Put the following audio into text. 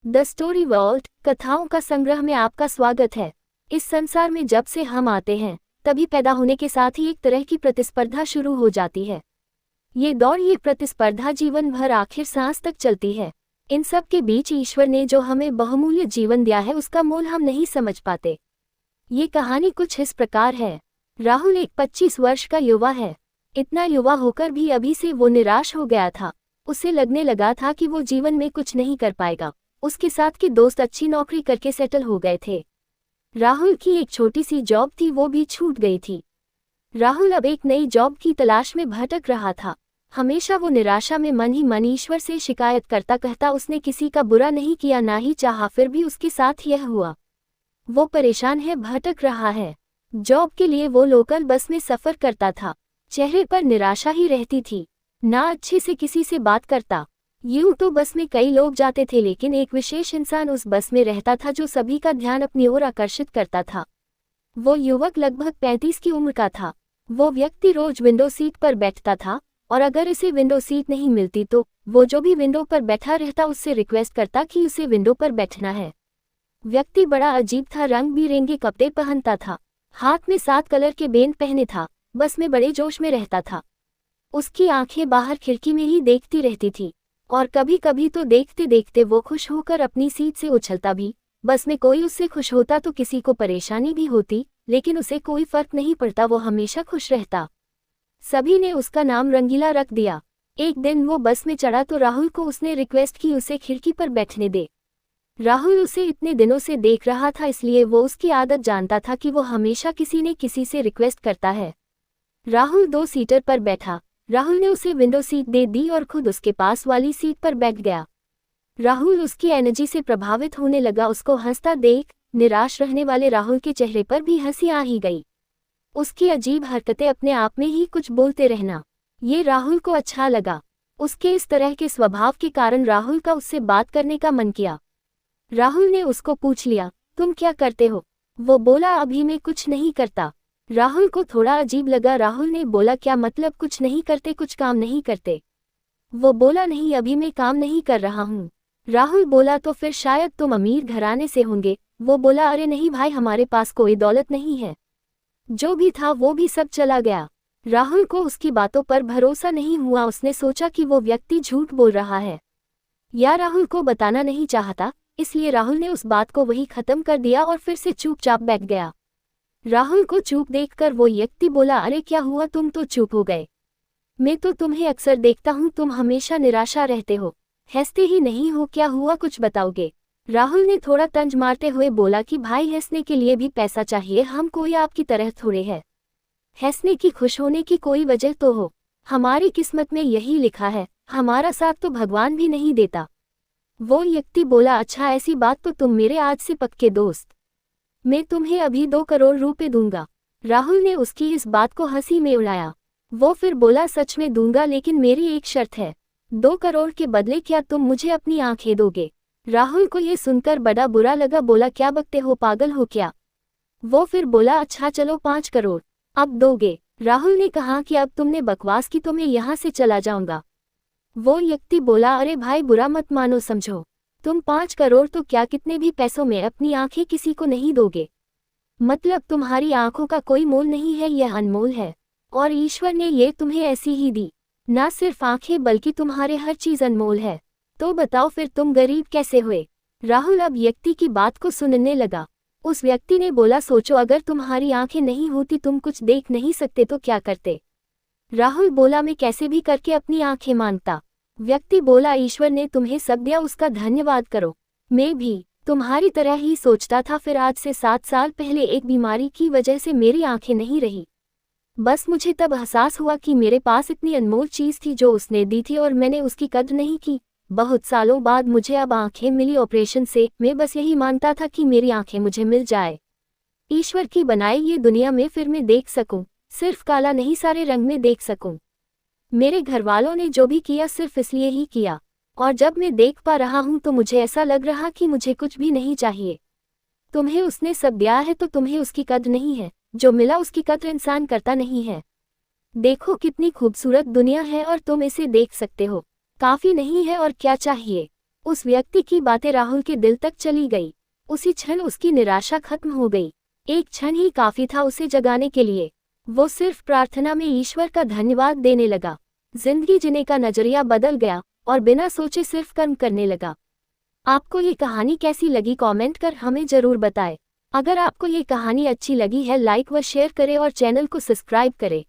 The story world कथाओं का संग्रह में आपका स्वागत है। इस संसार में जब से हम आते हैं तभी पैदा होने के साथ ही एक तरह की प्रतिस्पर्धा शुरू हो जाती है। ये दौड़, ये प्रतिस्पर्धा जीवन भर आखिर सांस तक चलती है। इन सब के बीच ईश्वर ने जो हमें बहुमूल्य जीवन दिया है उसका मोल हम नहीं समझ पाते। ये कहानी कुछ इस प्रकार है। राहुल एक 25 वर्ष का युवा है। इतना युवा होकर भी अभी से वो निराश हो गया था। उसे लगने लगा था कि वो जीवन में कुछ नहीं कर पाएगा। उसके साथ के दोस्त अच्छी नौकरी करके सेटल हो गए थे। राहुल की एक छोटी सी जॉब थी, वो भी छूट गई थी। राहुल अब एक नई जॉब की तलाश में भटक रहा था। हमेशा वो निराशा में मन ही मन ईश्वर से शिकायत करता कहता उसने किसी का बुरा नहीं किया, ना ही चाहा, फिर भी उसके साथ यह हुआ। वो परेशान है, भटक रहा है। जॉब के लिए वो लोकल बस में सफ़र करता था। चेहरे पर निराशा ही रहती थी, ना अच्छे से किसी से बात करता। यूं तो बस में कई लोग जाते थे, लेकिन एक विशेष इंसान उस बस में रहता था जो सभी का ध्यान अपनी ओर आकर्षित करता था। वो युवक लगभग 35 की उम्र का था। वो व्यक्ति रोज विंडो सीट पर बैठता था और अगर इसे विंडो सीट नहीं मिलती तो वो जो भी विंडो पर बैठा रहता उससे रिक्वेस्ट करता कि उसे विंडो पर बैठना है। व्यक्ति बड़ा अजीब था, रंग बिरंगे कपड़े पहनता था, हाथ में 7 कलर के बेन पहने था, बस में बड़े जोश में रहता था। उसकी आंखें बाहर खिड़की में ही देखती रहती थी और कभी कभी तो देखते देखते वो खुश होकर अपनी सीट से उछलता भी। बस में कोई उससे खुश होता तो किसी को परेशानी भी होती, लेकिन उसे कोई फर्क नहीं पड़ता, वो हमेशा खुश रहता। सभी ने उसका नाम रंगीला रख दिया। एक दिन वो बस में चढ़ा तो राहुल को उसने रिक्वेस्ट की उसे खिड़की पर बैठने दे। राहुल उसे इतने दिनों से देख रहा था, इसलिए वो उसकी आदत जानता था कि वो हमेशा किसी न किसी से रिक्वेस्ट करता है। राहुल 2 सीटर पर बैठा। राहुल ने उसे विंडो सीट दे दी और खुद उसके पास वाली सीट पर बैठ गया। राहुल उसकी एनर्जी से प्रभावित होने लगा। उसको हंसता देख निराश रहने वाले राहुल के चेहरे पर भी हंसी आ ही गई। उसकी अजीब हरकतें, अपने आप में ही कुछ बोलते रहना, ये राहुल को अच्छा लगा। उसके इस तरह के स्वभाव के कारण राहुल का उससे बात करने का मन किया। राहुल ने उसको पूछ लिया, तुम क्या करते हो? वो बोला, अभी मैं कुछ नहीं करता। राहुल को थोड़ा अजीब लगा। राहुल ने बोला, क्या मतलब कुछ नहीं करते, कुछ काम नहीं करते? वो बोला, नहीं, अभी मैं काम नहीं कर रहा हूँ। राहुल बोला, तो फिर शायद तुम अमीर घराने से होंगे। वो बोला, अरे नहीं भाई, हमारे पास कोई दौलत नहीं है। जो भी था वो भी सब चला गया। राहुल को उसकी बातों पर भरोसा नहीं हुआ। उसने सोचा कि वो व्यक्ति झूठ बोल रहा है या राहुल को बताना नहीं चाहता, इसलिए राहुल ने उस बात को वही खत्म कर दिया और फिर से चुपचाप बैठ गया। राहुल को चुप देखकर वो व्यक्ति बोला, अरे क्या हुआ, तुम तो चुप हो गए? मैं तो तुम्हें अक्सर देखता हूँ, तुम हमेशा निराशा रहते हो, हंसते ही नहीं हो, क्या हुआ, कुछ बताओगे? राहुल ने थोड़ा तंज मारते हुए बोला कि भाई, हंसने के लिए भी पैसा चाहिए, हम कोई आपकी तरह थोड़े हैं। हंसने की, खुश होने की कोई वजह तो हो। हमारी किस्मत में यही लिखा है, हमारा साथ तो भगवान भी नहीं देता। वो व्यक्ति बोला, अच्छा ऐसी बात, तो तुम मेरे आज से पक्के दोस्त। मैं तुम्हें अभी 2 करोड़ रुपए दूंगा। राहुल ने उसकी इस बात को हंसी में उड़ाया। वो फिर बोला, सच में दूंगा, लेकिन मेरी एक शर्त है। 2 करोड़ के बदले क्या तुम मुझे अपनी आंखें दोगे? राहुल को ये सुनकर बड़ा बुरा लगा। बोला, क्या बकते हो, पागल हो क्या? वो फिर बोला, अच्छा चलो 5 करोड़ अब दोगे? राहुल ने कहा कि अब तुमने बकवास की तो मैं यहाँ से चला जाऊंगा। वो व्यक्ति बोला, अरे भाई, बुरा मत मानो, समझो तुम 5 करोड़ तो क्या, कितने भी पैसों में अपनी आंखें किसी को नहीं दोगे? मतलब तुम्हारी आंखों का कोई मोल नहीं है, यह अनमोल है और ईश्वर ने ये तुम्हें ऐसी ही दी। ना सिर्फ आंखें बल्कि तुम्हारे हर चीज अनमोल है। तो बताओ फिर तुम गरीब कैसे हुए? राहुल अब व्यक्ति की बात को सुनने लगा। उस व्यक्ति ने बोला, सोचो अगर तुम्हारी आंखें नहीं होती, तुम कुछ देख नहीं सकते, तो क्या करते? राहुल बोला, मैं कैसे भी करके अपनी आंखें मांगता। व्यक्ति बोला, ईश्वर ने तुम्हें सब दिया, उसका धन्यवाद करो। मैं भी तुम्हारी तरह ही सोचता था, फिर आज से 7 साल पहले एक बीमारी की वजह से मेरी आंखें नहीं रही। बस मुझे तब एहसास हुआ कि मेरे पास इतनी अनमोल चीज़ थी जो उसने दी थी और मैंने उसकी कद्र नहीं की। बहुत सालों बाद मुझे अब आंखें मिली ऑपरेशन से। मैं बस यही मानता था कि मेरी आंखें मुझे मिल जाए, ईश्वर की बनाई ये दुनिया में फिर मैं देख सकूं, सिर्फ काला नहीं, सारे रंग में देख सकूं। मेरे घरवालों ने जो भी किया सिर्फ इसलिए ही किया, और जब मैं देख पा रहा हूं तो मुझे ऐसा लग रहा कि मुझे कुछ भी नहीं चाहिए। तुम्हें उसने सब दिया है तो तुम्हें उसकी कद्र नहीं है, जो मिला उसकी कद्र इंसान करता नहीं है। देखो कितनी खूबसूरत दुनिया है और तुम इसे देख सकते हो, काफी नहीं है और क्या चाहिए? उस व्यक्ति की बातें राहुल के दिल तक चली गई। उसी क्षण उसकी निराशा खत्म हो गई। एक क्षण ही काफी था उसे जगाने के लिए। वो सिर्फ प्रार्थना में ईश्वर का धन्यवाद देने लगा। जिंदगी जीने का नजरिया बदल गया और बिना सोचे सिर्फ कर्म करने लगा। आपको ये कहानी कैसी लगी कमेंट कर हमें जरूर बताएं। अगर आपको ये कहानी अच्छी लगी है लाइक व शेयर करें और चैनल को सब्सक्राइब करें।